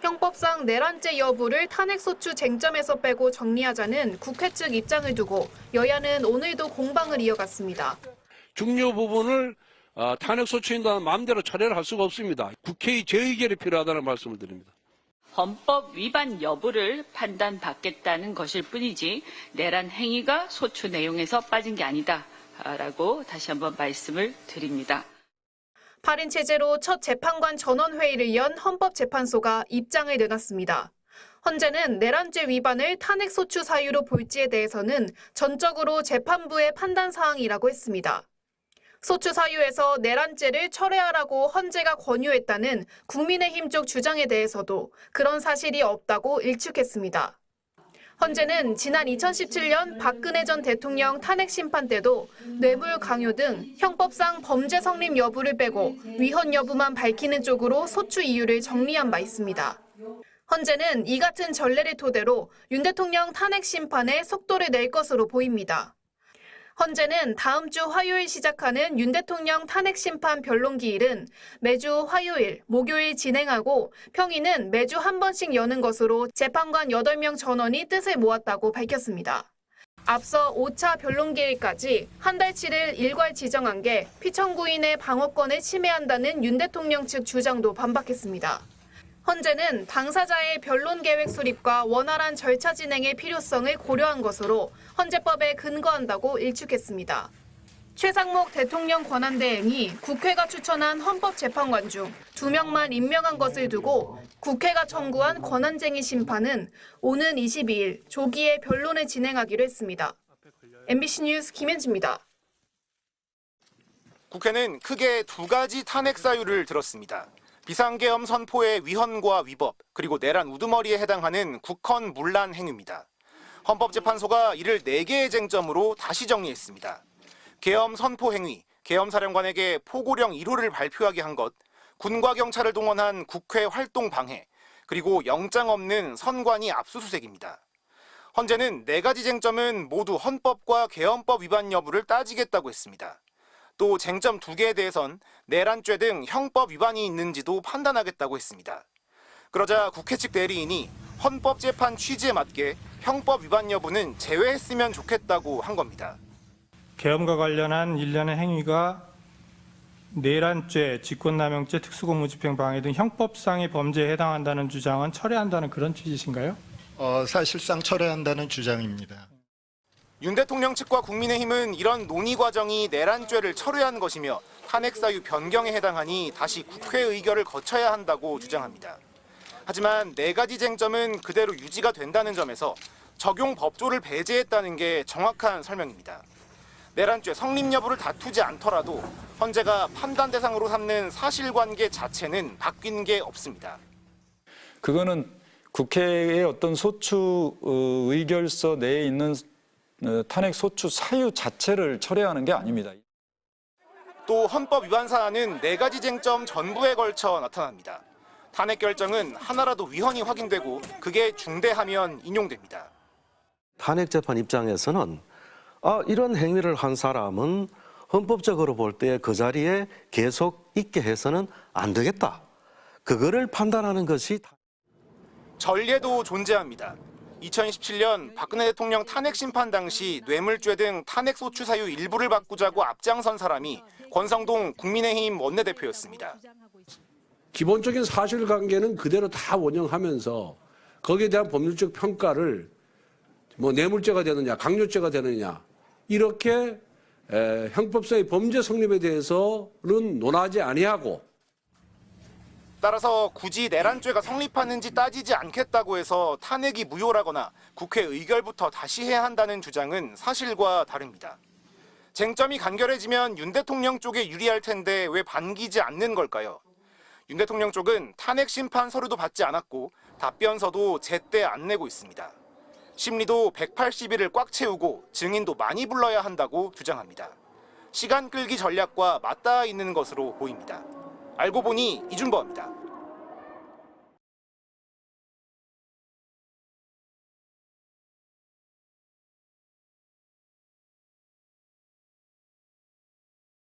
형법상 내란죄 여부를 탄핵소추 쟁점에서 빼고 정리하자는 국회 측 입장을 두고 여야는 오늘도 공방을 이어갔습니다. 중요 부분을 탄핵소추인단 마음대로 처리를 할 수가 없습니다. 국회의 재의결이 필요하다는 말씀을 드립니다. 헌법 위반 여부를 판단받겠다는 것일 뿐이지 내란 행위가 소추 내용에서 빠진 게 아니다라고 다시 한번 말씀을 드립니다. 8인 체제로 첫 재판관 전원회의를 연 헌법재판소가 입장을 내놨습니다. 헌재는 내란죄 위반을 탄핵소추 사유로 볼지에 대해서는 전적으로 재판부의 판단 사항이라고 했습니다. 소추 사유에서 내란죄를 철회하라고 헌재가 권유했다는 국민의힘 쪽 주장에 대해서도 그런 사실이 없다고 일축했습니다. 헌재는 지난 2017년 박근혜 전 대통령 탄핵 심판 때도 뇌물 강요 등 형법상 범죄 성립 여부를 빼고 위헌 여부만 밝히는 쪽으로 소추 이유를 정리한 바 있습니다. 헌재는 이 같은 전례를 토대로 윤 대통령 탄핵 심판에 속도를 낼 것으로 보입니다. 헌재는 다음 주 화요일 시작하는 윤 대통령 탄핵 심판 변론 기일은 매주 화요일, 목요일 진행하고 평일은 매주 한 번씩 여는 것으로 재판관 8명 전원이 뜻을 모았다고 밝혔습니다. 앞서 5차 변론 기일까지 한 달치를 일괄 지정한 게 피청구인의 방어권을 침해한다는 윤 대통령 측 주장도 반박했습니다. 헌재는 당사자의 변론 계획 수립과 원활한 절차 진행의 필요성을 고려한 것으로 헌재법에 근거한다고 일축했습니다. 최상목 대통령 권한대행이 국회가 추천한 헌법재판관 중 2명만 임명한 것을 두고 국회가 청구한 권한쟁의 심판은 오는 22일 조기에 변론을 진행하기로 했습니다. MBC 뉴스 김현지입니다. 국회는 크게 두 가지 탄핵 사유를 들었습니다. 비상계엄 선포의 위헌과 위법, 그리고 내란 우두머리에 해당하는 국헌 문란 행위입니다. 헌법재판소가 이를 4개의 쟁점으로 다시 정리했습니다. 계엄 선포 행위, 계엄사령관에게 포고령 1호를 발표하게 한 것, 군과 경찰을 동원한 국회 활동 방해, 그리고 영장 없는 선관위 압수수색입니다. 헌재는 4가지 쟁점은 모두 헌법과 계엄법 위반 여부를 따지겠다고 했습니다. 또 쟁점 2개에 대해선 내란죄 등 형법 위반이 있는지도 판단하겠다고 했습니다. 그러자 국회 측 대리인이 헌법재판 취지에 맞게 형법 위반 여부는 제외했으면 좋겠다고 한 겁니다. 계엄과 관련한 일련의 행위가 내란죄, 직권남용죄, 특수공무집행 방해 등 형법상의 범죄에 해당한다는 주장은 철회한다는 그런 취지신가요? 사실상 철회한다는 주장입니다. 윤 대통령 측과 국민의힘은 이런 논의 과정이 내란죄를 철회한 것이며 탄핵 사유 변경에 해당하니 다시 국회 의결을 거쳐야 한다고 주장합니다. 하지만 4가지 쟁점은 그대로 유지가 된다는 점에서 적용 법조를 배제했다는 게 정확한 설명입니다. 내란죄 성립 여부를 다투지 않더라도 헌재가 판단 대상으로 삼는 사실관계 자체는 바뀐 게 없습니다. 그거는 국회의 어떤 소추 의결서 내에 있는 탄핵 소추 사유 자체를 철회하는 게 아닙니다. 또 헌법 위반 사안은 4가지 쟁점 전부에 걸쳐 나타납니다. 탄핵 결정은 하나라도 위헌이 확인되고 그게 중대하면 인용됩니다. 탄핵 재판 입장에서는 이런 행위를 한 사람은 헌법적으로 볼 때 그 자리에 계속 있게 해서는 안 되겠다. 그거를 판단하는 것이 전례도 존재합니다. 2017년 박근혜 대통령 탄핵 심판 당시 뇌물죄 등 탄핵 소추 사유 일부를 바꾸자고 앞장선 사람이 권성동 국민의힘 원내대표였습니다. 기본적인 사실관계는 그대로 다 원용하면서 거기에 대한 법률적 평가를 뇌물죄가 되느냐, 강요죄가 되느냐 이렇게 형법상의 범죄 성립에 대해서는 논하지 아니하고 따라서 굳이 내란죄가 성립하는지 따지지 않겠다고 해서 탄핵이 무효라거나 국회 의결부터 다시 해야 한다는 주장은 사실과 다릅니다. 쟁점이 간결해지면 윤 대통령 쪽에 유리할 텐데 왜 반기지 않는 걸까요? 윤 대통령 쪽은 탄핵 심판 서류도 받지 않았고 답변서도 제때 안 내고 있습니다. 심리도 180일을 꽉 채우고 증인도 많이 불러야 한다고 주장합니다. 시간 끌기 전략과 맞닿아 있는 것으로 보입니다. 알고 보니 이준범입니다.